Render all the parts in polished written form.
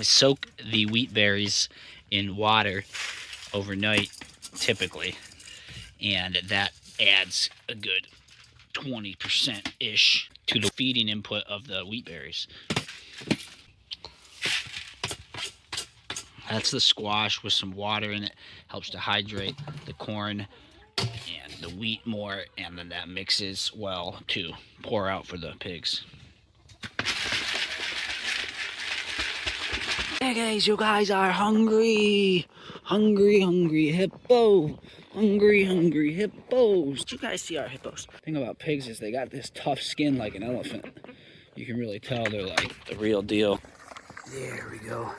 soak the wheat berries in water overnight, typically, and that adds a good 20%-ish to the feeding input of the wheat berries. That's the squash with some water in it. Helps to hydrate the corn and the wheat more, and then that mixes well to pour out for the pigs. Hey guys, you guys are hungry. Hungry hippo. Hungry hippos. Did you guys see our hippos? The thing about pigs is they got this tough skin like an elephant. You can really tell they're like the real deal. There we go.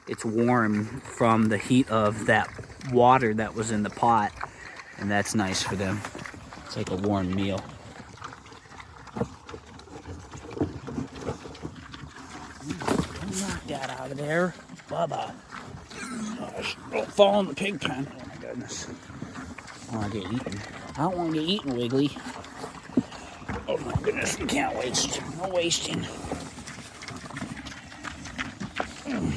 It's warm from the heat of that water that was in the pot, and that's nice for them. It's like a warm meal. Don't knock that out of there, Bubba. Gosh, don't fall in the pig pen. Oh my goodness. I don't want to get eaten. I don't want to get eaten, Wiggly. Oh my goodness, you can't waste. No wasting. Yum.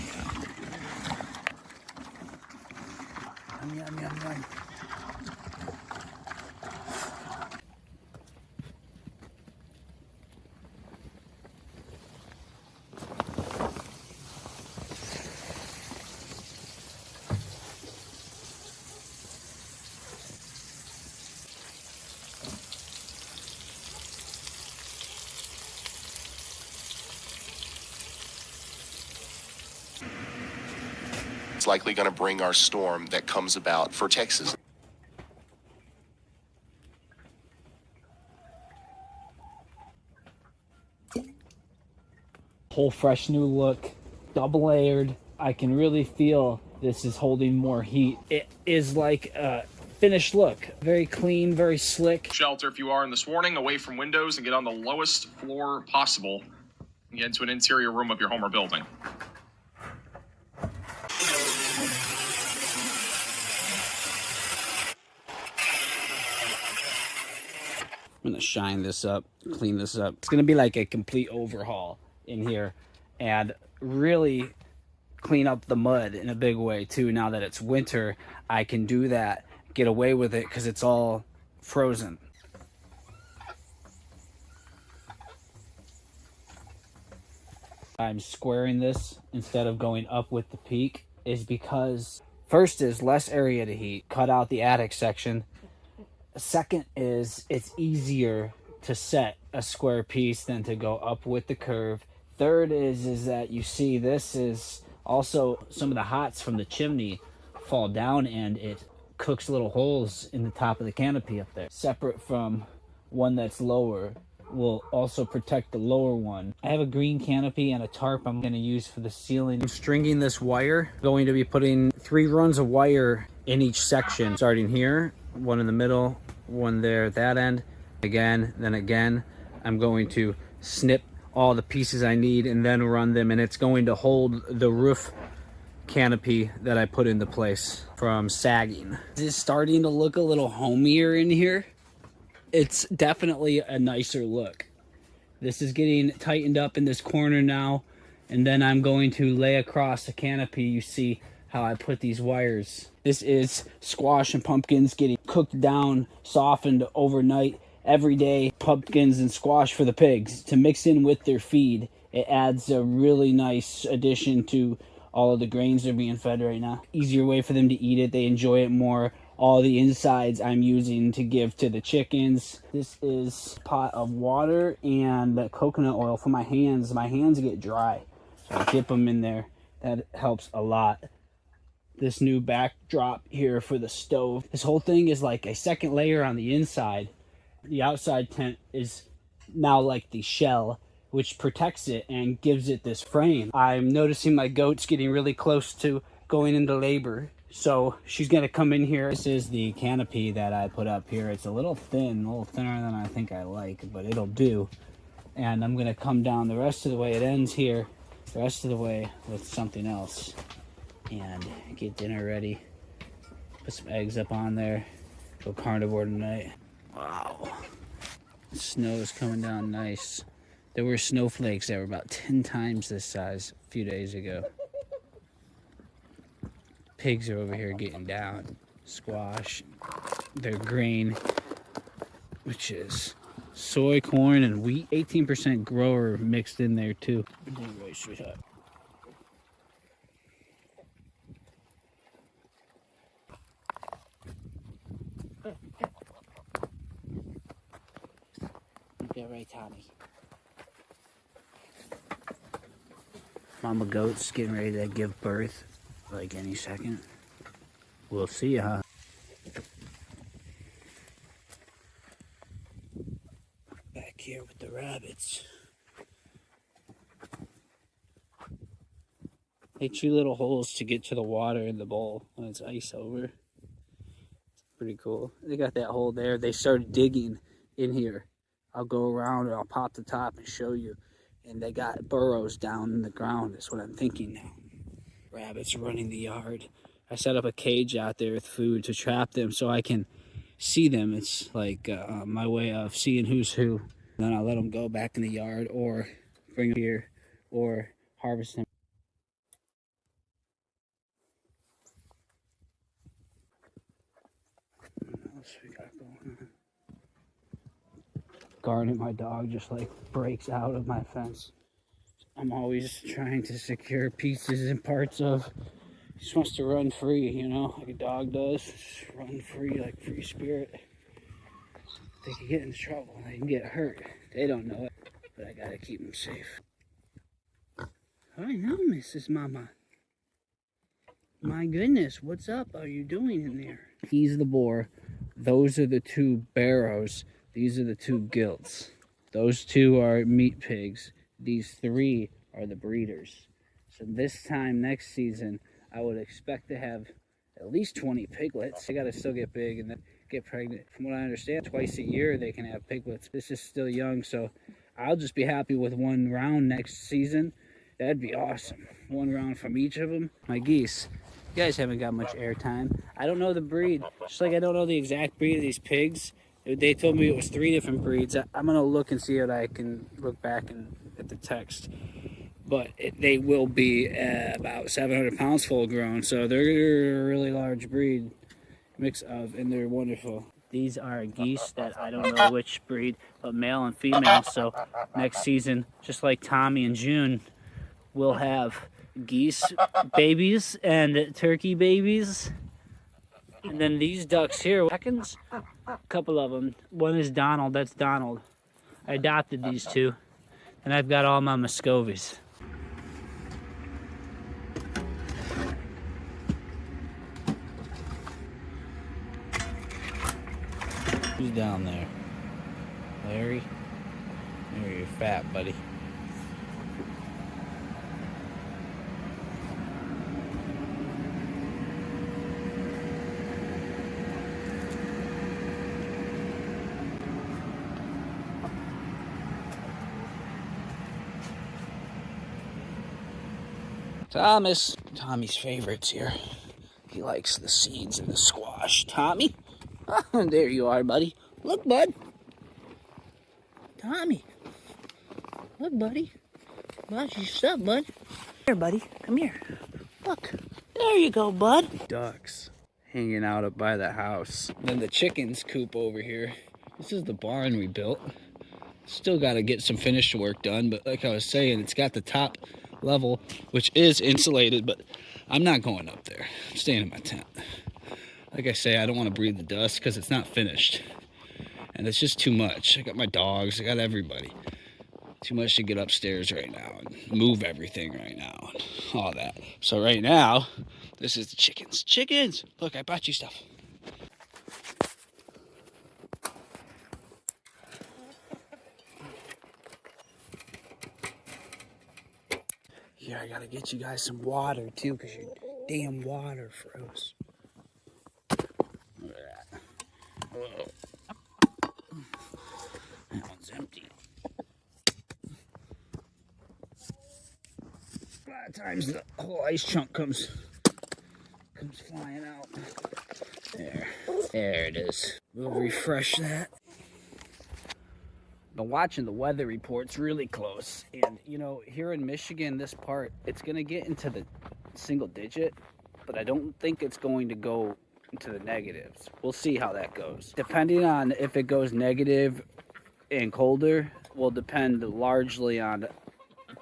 It's likely going to bring our storm that comes about for Texas. Whole fresh new look, double layered. I can really feel this is holding more heat. It is like a finished look. Very clean, very slick. Shelter if you are in this morning, away from windows, and get on the lowest floor possible and get into an interior room of your home or building. I'm gonna shine this up, clean this up. It's gonna be like a complete overhaul in here and really clean up the mud in a big way too. Now that it's winter, I can do that, get away with it because it's all frozen. I'm squaring this instead of going up with the peak is because first is less area to heat, cut out the attic section. Second is it's easier to set a square piece than to go up with the curve. Third is that you see this is also some of the hots from the chimney fall down and it cooks little holes in the top of the canopy up there. Separate from one that's lower will also protect the lower one. I have a green canopy and a tarp I'm going to use for the ceiling. I'm stringing this wire. Going to be putting 3 runs of wire in each section, starting here, one in the middle, one there at that end, again, then again. I'm going to snip all the pieces I need and then run them, and it's going to hold the roof canopy that I put into place from sagging. This is starting to look a little homier in here. It's definitely a nicer look. This is getting tightened up in this corner now, and then I'm going to lay across the canopy. You see how I put these wires. This is squash and pumpkins getting cooked down, softened overnight. Every day, pumpkins and squash for the pigs to mix in with their feed. It adds a really nice addition to all of the grains they're being fed right now. Easier way for them to eat it. They enjoy it more. All the insides I'm using to give to the chickens. This is a pot of water and coconut oil for my hands. My hands get dry, so I dip them in there. That helps a lot. This new backdrop here for the stove. This whole thing is like a second layer on the inside. The outside tent is now like the shell, which protects it and gives it this frame. I'm noticing my goat's getting really close to going into labor, so she's gonna come in here. This is the canopy that I put up here. It's a little thin, a little thinner than I think I like, but it'll do. And I'm gonna come down the rest of the way. It ends here, the rest of the way with something else. And get dinner ready. Put some eggs up on there. Go carnivore tonight. Wow. The snow is coming down nice. There were snowflakes that were about 10 times this size a few days ago. pigs are over here getting down. Squash, their grain, which is soy, corn, and wheat. 18% grower mixed in there too. Anyway, sweetheart. Yeah, right, Tommy. Mama goat's getting ready to give birth like any second. We'll see, huh? Back here with the rabbits. They chew little holes to get to the water in the bowl when it's ice over. It's pretty cool. They got that hole there. They started digging in here. I'll go around and I'll pop the top and show you. And they got burrows down in the ground. That's what I'm thinking now. Rabbits running the yard. I set up a cage out there with food to trap them so I can see them. It's like my way of seeing who's who. Then I'll let them go back in the yard or bring them here or harvest them. What else we got going on? Garnet, my dog, just like breaks out of my fence. I'm always trying to secure pieces and parts of. He just wants to run free, you know, like a dog does. Just run free, like free spirit. They can get into trouble. They can get hurt. They don't know it, but I gotta keep them safe. I know, Mrs. Mama. My goodness, what's up? Are you doing in there? He's the boar. Those are the two barrows. These are the two gilts. Those two are meat pigs. These three are the breeders. So this time next season, I would expect to have at least 20 piglets. They gotta still get big and then get pregnant. From what I understand, twice a year they can have piglets. This is still young, so I'll just be happy with one round next season. That'd be awesome. One round from each of them. My geese, you guys haven't got much airtime. I don't know the breed, just like I don't know the exact breed of these pigs. They told me it was 3 different breeds. I'm gonna look and see if I can look back at the text. But they will be about 700 pounds full grown, so they're a really large breed mix of, and they're wonderful. These are geese that I don't know which breed, but male and female. So next season, just like Tommy and June, we'll have geese babies and turkey babies. And then these ducks here, seconds, a couple of them. One is Donald, that's Donald. I adopted these two. And I've got all my Muscovies. Who's down there? Larry? Larry, you're fat, buddy. Thomas. Tommy's favorites here. He likes the seeds and the squash. Tommy? There you are, buddy. Look, bud. Tommy. Look, buddy. Watch your stuff, bud. Here, buddy. Come here. Look. There you go, bud. Ducks hanging out up by the house. Then the chickens coop over here. This is the barn we built. Still got to get some finish work done, but like I was saying, it's got the top level, which is insulated, but I'm not going up there. I'm staying in my tent. Like I say, I don't want to breathe the dust because it's not finished. And it's just too much. I got my dogs, I got everybody. Too much to get upstairs right now and move everything right now and all that. So right now, this is the chickens. Chickens! Look, I brought you stuff. Here, I gotta get you guys some water too, because your damn water froze. Look at that. Whoa. That one's empty. A lot of times the whole ice chunk comes flying out. There it is. We'll refresh that. Been watching the weather reports really close, and you know, here in Michigan, this part, it's gonna get into the single digit but I don't think it's going to go into the negatives. We'll see how that goes. Depending on if it goes negative and colder will depend largely on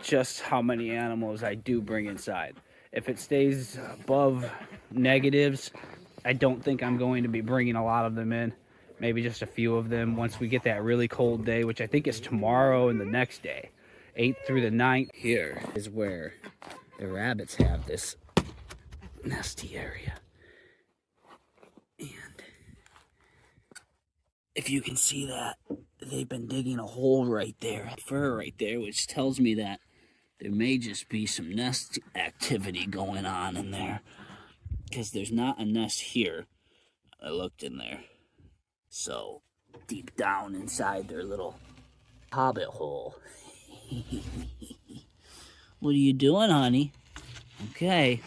just how many animals I do bring inside. If it stays above negatives, I don't think I'm going to be bringing a lot of them in. Maybe just a few of them once we get that really cold day, which I think is tomorrow and the next day. 8th through the 9th. Here is where the rabbits have this nesty area. And if you can see that, they've been digging a hole right there, fur right there, which tells me that there may just be some nest activity going on in there. Because there's not a nest here. I looked in there. So, deep down inside their little hobbit hole. What are you doing, honey? Okay.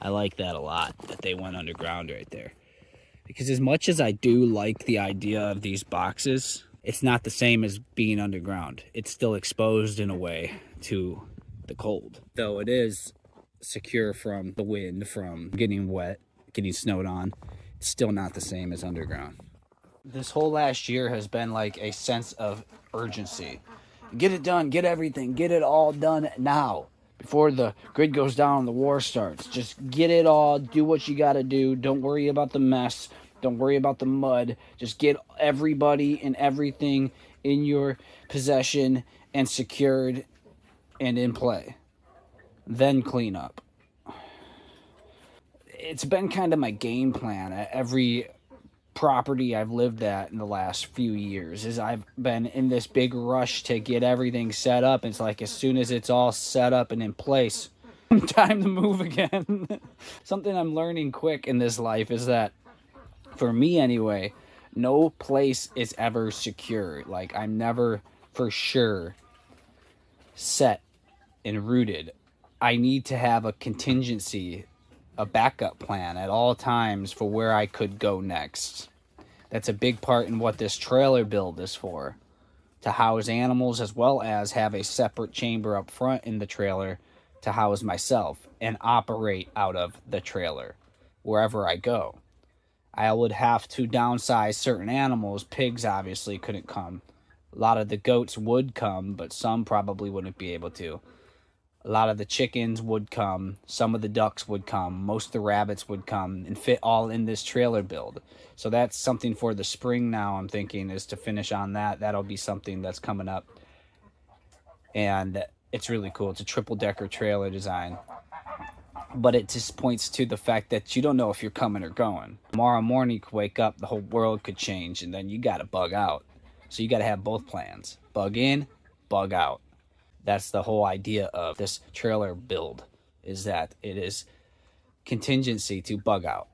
I like that a lot, that they went underground right there. Because as much as I do like the idea of these boxes, it's not the same as being underground. It's still exposed in a way to the cold. Though it is secure from the wind, from getting wet, getting snowed on, it's still not the same as underground. This whole last year has been like a sense of urgency. Get it done, get everything, get it all done now. Before the grid goes down and the war starts. Just get it all, do what you gotta do. Don't worry about the mess. Don't worry about the mud. Just get everybody and everything in your possession and secured and in play. Then clean up. It's been kind of my game plan at every property I've lived at in the last few years. Is I've been in this big rush to get everything set up. It's like as soon as it's all set up and in place, time to move again. Something I'm learning quick in this life is that, for me anyway, no place is ever secure. Like, I'm never for sure set and rooted. I need to have a contingency, a backup plan at all times for where I could go next. That's a big part in what this trailer build is for, to house animals as well as have a separate chamber up front in the trailer to house myself and operate out of the trailer wherever I go. I would have to downsize certain animals. Pigs obviously couldn't come. A lot of the goats would come, but some probably wouldn't be able to. A lot of the chickens would come. Some of the ducks would come. Most of the rabbits would come and fit all in this trailer build. So that's something for the spring now, I'm thinking, is to finish on that. That'll be something that's coming up. And it's really cool. It's a triple-decker trailer design. But it just points to the fact that you don't know if you're coming or going. Tomorrow morning you could wake up, the whole world could change, and then you got to bug out. So you got to have both plans. Bug in, bug out. That's the whole idea of this trailer build, is that it is contingency to bug out.